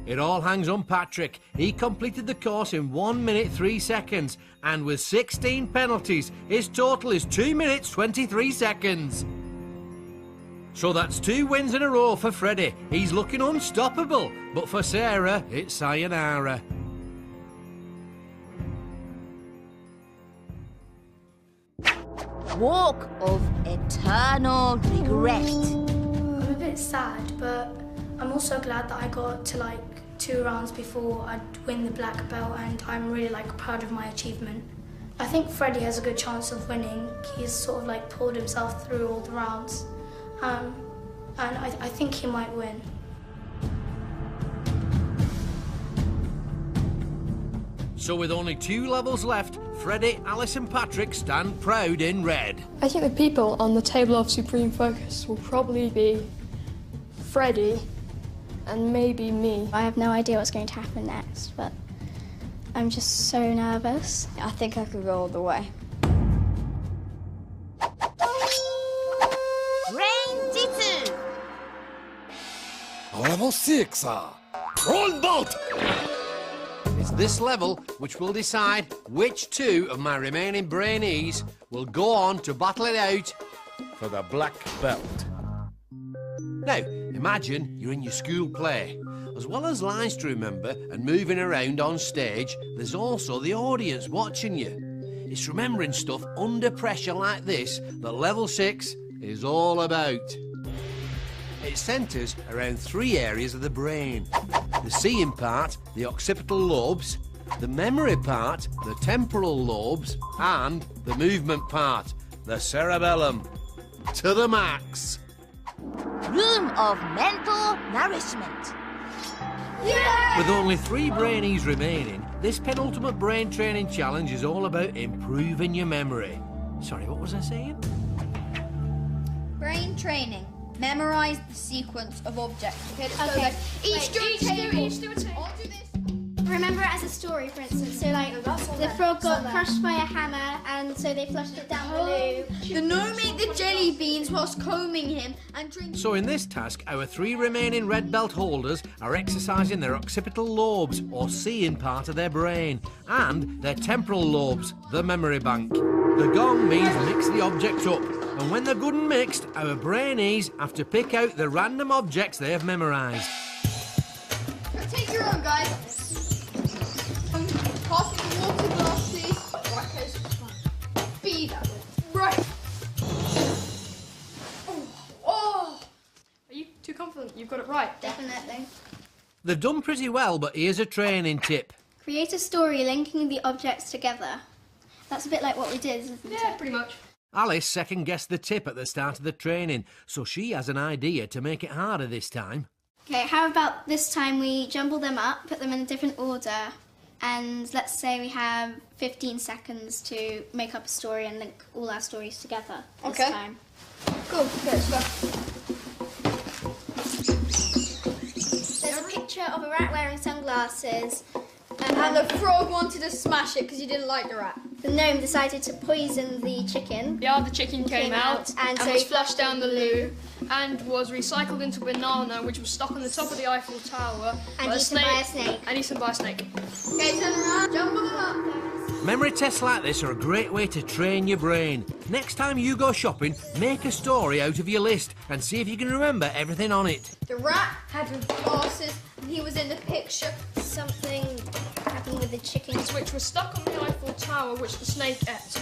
S1: It all hangs on Patrick. He completed the course in 1 minute 3 seconds, and with 16 penalties, his total is 2 minutes 23 seconds. So that's 2 wins in a row for Freddie. He's looking unstoppable, but for Sara, it's sayonara.
S9: Walk of eternal regret.
S11: I'm a bit sad, but I'm also glad that I got to like 2 rounds before I'd win the black belt, and I'm really like proud of my achievement. I think Freddie has a good chance of winning. He's sort of like pulled himself through all the rounds, and I think he might win.
S1: So with only 2 levels left, Freddie, Alice and Patrick stand proud in red.
S7: I think the people on the table of supreme focus will probably be Freddie and maybe me.
S10: I have no idea what's going to happen next, but I'm just so nervous.
S6: I think I could go all the way.
S9: Brain-Jitsu.
S2: Level 6, roll boat!
S1: It's this level which will decide which 2 of my remaining Brainees will go on to battle it out
S2: For the black belt.
S1: Now, imagine you're in your school play. As well as lines to remember and moving around on stage, there's also the audience watching you. It's remembering stuff under pressure like this that level 6 is all about. It centres around 3 areas of the brain. The seeing part, the occipital lobes, the memory part, the temporal lobes, and the movement part, the cerebellum. To the max.
S9: Room of mental nourishment.
S1: With only 3 Brainees remaining, this penultimate brain training challenge is all about improving your memory. Sorry, what was I saying?
S6: Brain training. Memorize the sequence of objects. Okay, let's go
S4: Okay.
S6: guys. Each do a table.
S11: Each do a table.
S6: I'll do this.
S4: Remember it as a story, for instance. So, like, the frog got crushed by a hammer, and so they flushed it down the loo.
S6: The gnome ate the jelly beans whilst combing him and drinking.
S1: So in this task, our 3 remaining red belt holders are exercising their occipital lobes, or seeing part of their brain, and their temporal lobes, the memory bank. The gong means mix the objects up, and when they're good and mixed, our Brainees have to pick out the random objects they have memorised.
S6: Take your own, guys. Pass the water glass, please. Right, guys. Speed. Right.
S7: Oh! Are you too confident you've got it right?
S4: Definitely.
S1: They've done pretty well, but here's a training tip.
S4: Create a story linking the objects together. That's a bit like what we did, isn't it?
S7: Yeah, pretty much.
S1: Alice second-guessed the tip at the start of the training, so she has an idea to make it harder this time.
S4: Okay, how about this time we jumble them up, put them in a different order, and let's say we have 15 seconds to make up a story and link all our stories together this time.
S6: Cool. Okay, let's go.
S4: There's a picture of a rat wearing sunglasses.
S6: And the frog wanted to smash it because he didn't like the rat.
S4: The gnome decided to poison the chicken.
S7: Yeah, the chicken came out
S4: and so
S7: was
S4: he
S7: flushed down the loo and was recycled into a banana, which was stuck on the top of the Eiffel Tower.
S4: And eaten by a snake.
S7: And eaten by a snake.
S6: Okay, turn around, jumble them up.
S1: Memory tests like this are a great way to train your brain. Next time you go shopping, make a story out of your list and see if you can remember everything on it.
S6: The rat had glasses and he was in the picture.
S4: Something happened with the chickens.
S7: Which was stuck on the Eiffel Tower, which the snake ate.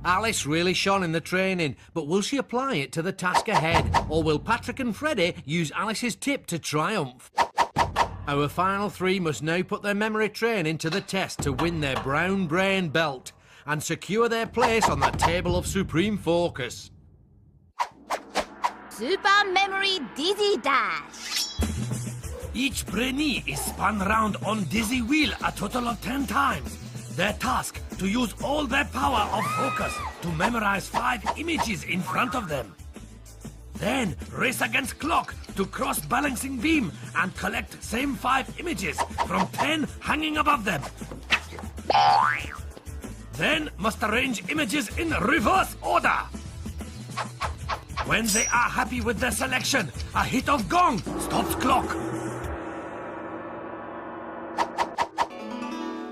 S1: Alice really shone in the training, but will she apply it to the task ahead? Or will Patrick and Freddie use Alice's tip to triumph? Our final 3 must now put their memory training to the test to win their brown brain belt and secure their place on the table of supreme focus.
S9: Super Memory Dizzy Dash.
S2: Each Brainee is spun round on dizzy wheel a total of 10 times. Their task, to use all their power of focus to memorize 5 images in front of them. Then race against clock to cross balancing beam and collect same 5 images from 10 hanging above them. Then must arrange images in reverse order. When they are happy with their selection, a hit of gong stops clock.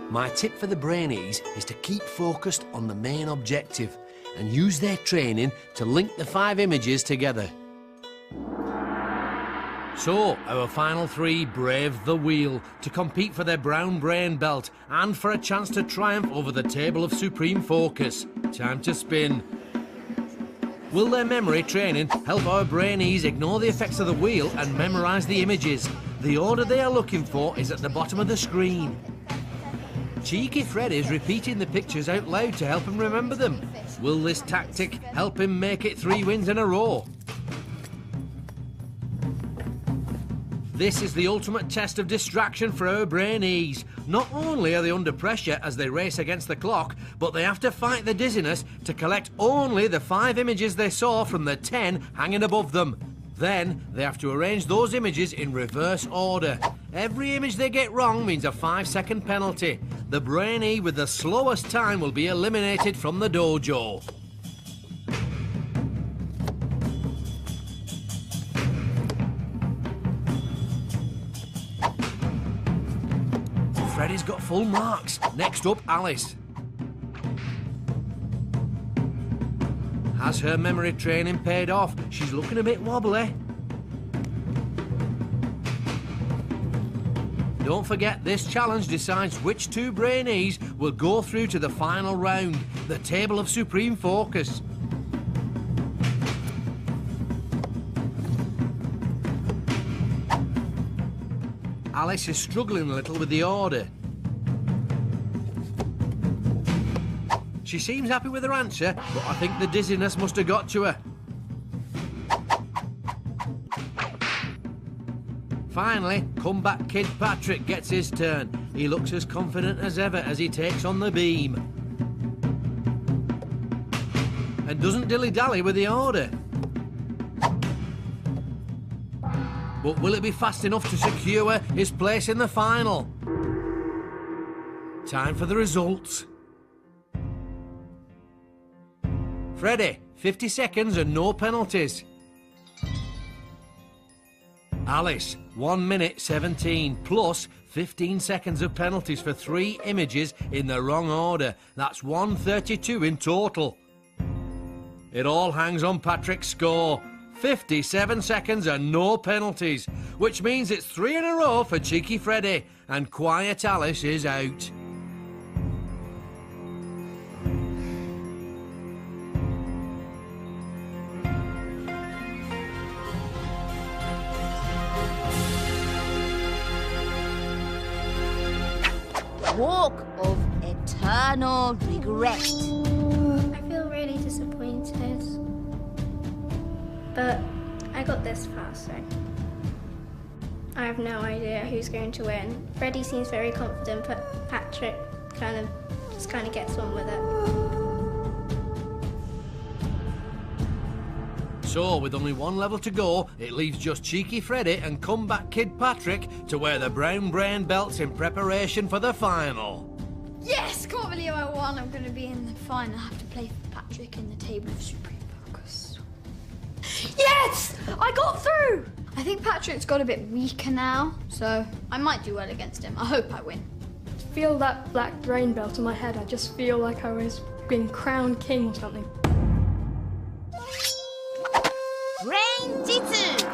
S3: My tip for the Brainees is to keep focused on the main objective and use their training to link the 5 images together.
S1: So, our final 3 brave the wheel to compete for their brown brain belt and for a chance to triumph over the table of supreme focus. Time to spin. Will their memory training help our Brainees ignore the effects of the wheel and memorise the images? The order they are looking for is at the bottom of the screen. Cheeky Freddie's repeating the pictures out loud to help him remember them. Will this tactic help him make it 3 wins in a row? This is the ultimate test of distraction for our Brainees. Not only are they under pressure as they race against the clock, but they have to fight the dizziness to collect only the 5 images they saw from the 10 hanging above them. Then they have to arrange those images in reverse order. Every image they get wrong means a 5-second penalty. The Brainee with the slowest time will be eliminated from the dojo. Freddie's got full marks. Next up, Alice. Has her memory training paid off? She's looking a bit wobbly. Don't forget, this challenge decides which 2 Brainees will go through to the final round, the table of supreme focus. Alice is struggling a little with the order. She seems happy with her answer, but I think the dizziness must have got to her. Finally, comeback kid Patrick gets his turn. He looks as confident as ever as he takes on the beam. And doesn't dilly-dally with the order. But will it be fast enough to secure his place in the final? Time for the results. Freddie, 50 seconds and no penalties. Alice, 1 minute 17 plus 15 seconds of penalties for 3 images in the wrong order. That's 132 in total. It all hangs on Patrick's score. 57 seconds and no penalties, which means it's 3 in a row for Cheeky Freddie, and Quiet Alice is out.
S9: Walk of eternal regret.
S4: I feel really disappointed. But I got this far, so I have no idea who's going to win. Freddie seems very confident, but Patrick kind of gets on with it.
S1: So, with only 1 level to go, it leaves just Cheeky Freddie and comeback kid Patrick to wear the brown brain belts in preparation for the final.
S6: Yes! Can't believe I won. I'm going to be in the final. I have to play for Patrick in the table of supreme focus. Yes! I got through! I think Patrick's got a bit weaker now, so I might do well against him. I hope I win.
S7: To feel that black brain belt on my head, I just feel like I was being crowned king or something.
S9: Brain-Jitsu.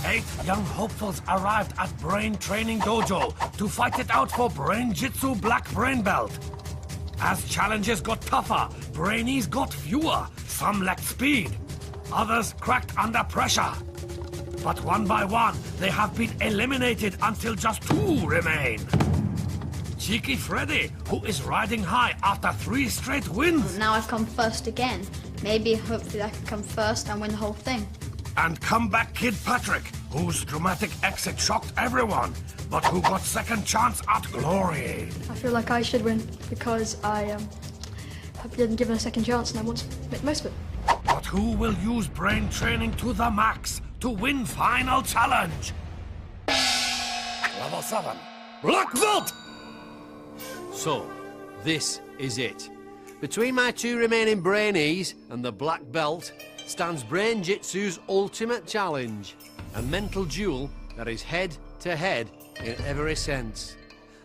S2: 8 young hopefuls arrived at Brain Training Dojo to fight it out for Brain-Jitsu Black Brain Belt. As challenges got tougher, Brainees got fewer. Some lacked speed. Others cracked under pressure. But one by one, they have been eliminated until just 2 remain. Cheeky Freddie, who is riding high after 3 straight wins.
S6: Now I've come first again. Maybe, hopefully I can come first and win the whole thing.
S2: And comeback kid Patrick, whose dramatic exit shocked everyone, but who got second chance at glory.
S7: I feel like I should win because I have been given a second chance and I want to make the most of it.
S2: But who will use brain training to the max to win final challenge? Level 7, Black Belt!
S3: So, this is it. Between my 2 remaining Brainees and the black belt stands Brain-Jitsu's ultimate challenge, a mental duel that is head to head in every sense.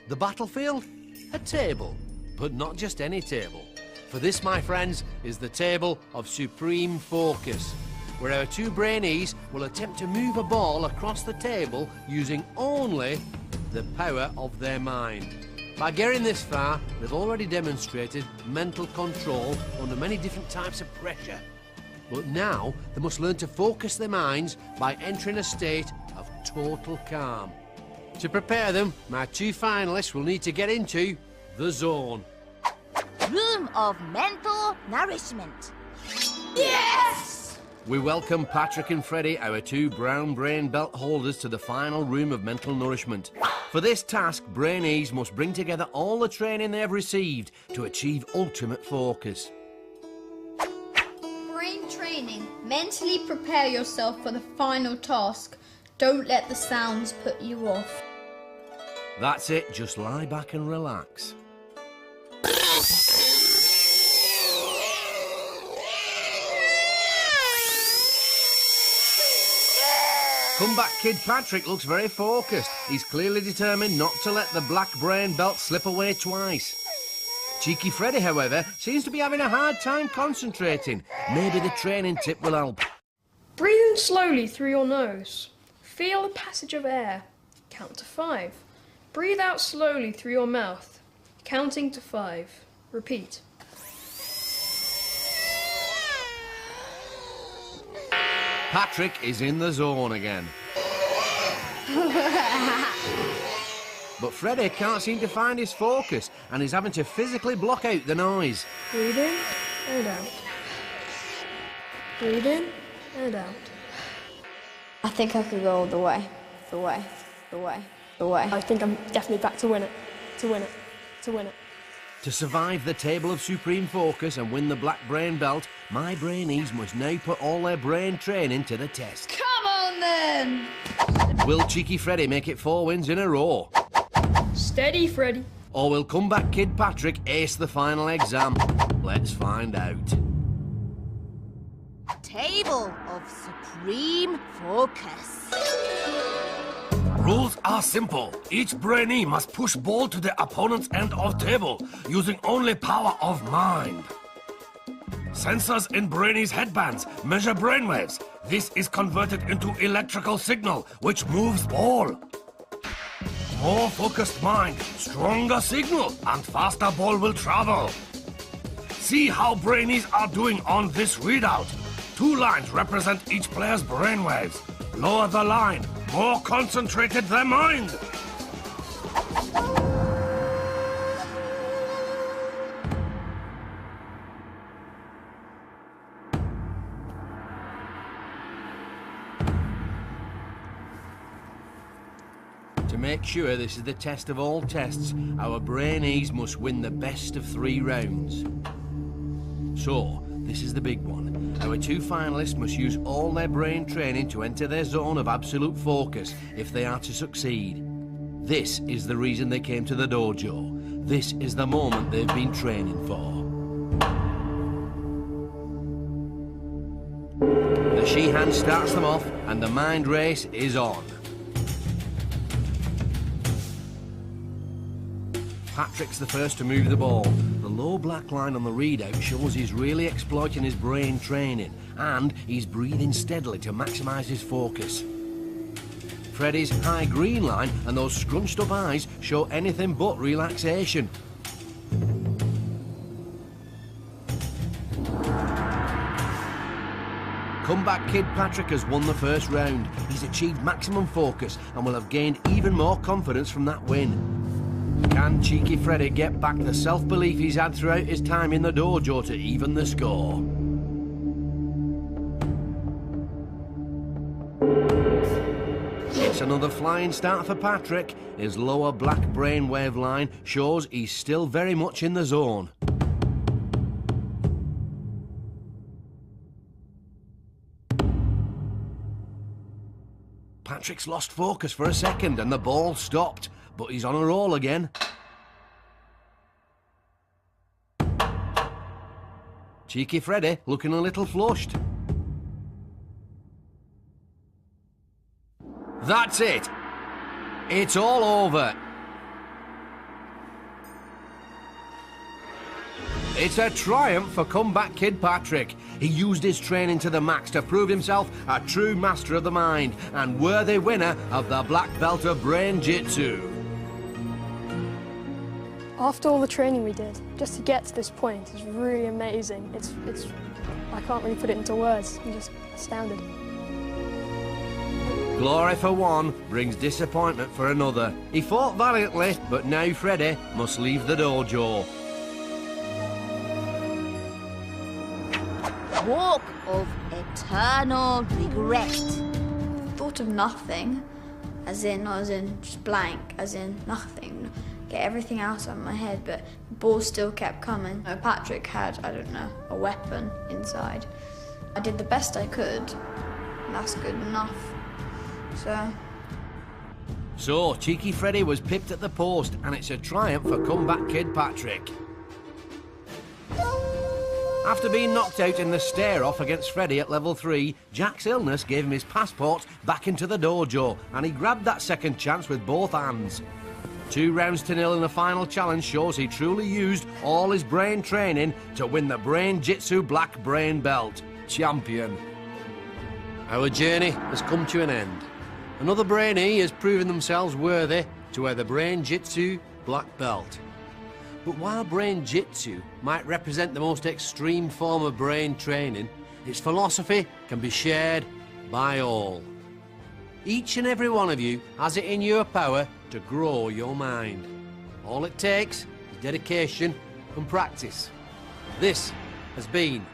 S3: The battlefield? A table. But not just any table. For this, my friends, is the table of supreme focus, where our two Brainees will attempt to move a ball across the table using only the power of their mind. By getting this far, they've already demonstrated mental control under many different types of pressure. But now, they must learn to focus their minds by entering a state of total calm. To prepare them, my two finalists will need to get into the zone.
S9: Room of mental nourishment.
S6: Yes!
S3: We welcome Patrick and Freddie, our two brown brain belt holders, to the final room of mental nourishment. For this task, Brainees must bring together all the training they have received to achieve ultimate focus.
S6: Brain training. Mentally prepare yourself for the final task. Don't let the sounds put you off.
S3: That's it, just lie back and relax. Comeback Kid Patrick looks very focused. He's clearly determined not to let the black brain belt slip away twice. Cheeky Freddie, however, seems to be having a hard time concentrating. Maybe the training tip will help.
S7: Breathe in slowly through your nose. Feel the passage of air. Count to 5. Breathe out slowly through your mouth, counting to 5. Repeat.
S3: Patrick is in the zone again. But Freddie can't seem to find his focus and is having to physically block out the noise.
S7: Breathe in and out. Breathe in and out.
S6: I think I could go all the way. The way.
S7: I think I'm definitely back to win it. To win it.
S3: To survive the table of supreme focus and win the black brain belt, my Brainees must now put all their brain training to the test.
S6: Come on then!
S3: Will Cheeky Freddie make it 4 wins in a row?
S7: Steady, Freddie.
S3: Or will comeback Kid Patrick ace the final exam? Let's find out.
S9: Table of supreme focus.
S2: Rules are simple. Each Brainee must push ball to the opponent's end of table, using only power of mind. Sensors in Brainees' headbands measure brainwaves. This is converted into electrical signal, which moves ball. More focused mind, stronger signal, and faster ball will travel. See how Brainees are doing on this readout. 2 lines represent each player's brainwaves. Lower the line, more concentrated their mind.
S3: To make sure this is the test of all tests, our Brainees must win the best of 3 rounds. So, this is the big one. Our 2 finalists must use all their brain training to enter their zone of absolute focus if they are to succeed. This is the reason they came to the dojo. This is the moment they've been training for. The she-hand starts them off and the mind race is on. Patrick's the first to move the ball. The low black line on the readout shows he's really exploiting his brain training, and he's breathing steadily to maximise his focus. Freddie's high green line and those scrunched up eyes show anything but relaxation. Comeback Kid Patrick has won the first round. He's achieved maximum focus and will have gained even more confidence from that win. Can Cheeky Freddie get back the self-belief he's had throughout his time in the dojo to even the score? It's another flying start for Patrick. His lower black brainwave line shows he's still very much in the zone. Patrick's lost focus for a second and the ball stopped. But he's on a roll again. Cheeky Freddie looking a little flushed. That's it. It's all over. It's a triumph for comeback kid Patrick. He used his training to the max to prove himself a true master of the mind and worthy winner of the black belt of Brain-Jitsu.
S7: After all the training we did, just to get to this point is really amazing. I can't really put it into words. I'm just astounded.
S3: Glory for one brings disappointment for another. He fought valiantly, but now Freddie must leave the dojo.
S9: Walk of eternal regret.
S6: Thought of nothing, as in just blank, as in nothing. Get everything out of my head, but the balls still kept coming. Patrick had, I don't know, a weapon inside. I did the best I could, and that's good enough.
S3: So, cheeky Freddie was pipped at the post, and it's a triumph for comeback kid Patrick. After being knocked out in the stare-off against Freddie at level 3, Jack's illness gave him his passport back into the dojo, and he grabbed that second chance with both hands. 2 rounds to 0 in the final challenge shows he truly used all his brain training to win the Brain-Jitsu Black Brain Belt. Champion. Our journey has come to an end. Another Brainee has proven themselves worthy to wear the Brain-Jitsu Black Belt. But while Brain-Jitsu might represent the most extreme form of brain training, its philosophy can be shared by all. Each and every one of you has it in your power to grow your mind. All it takes is dedication and practice. This has been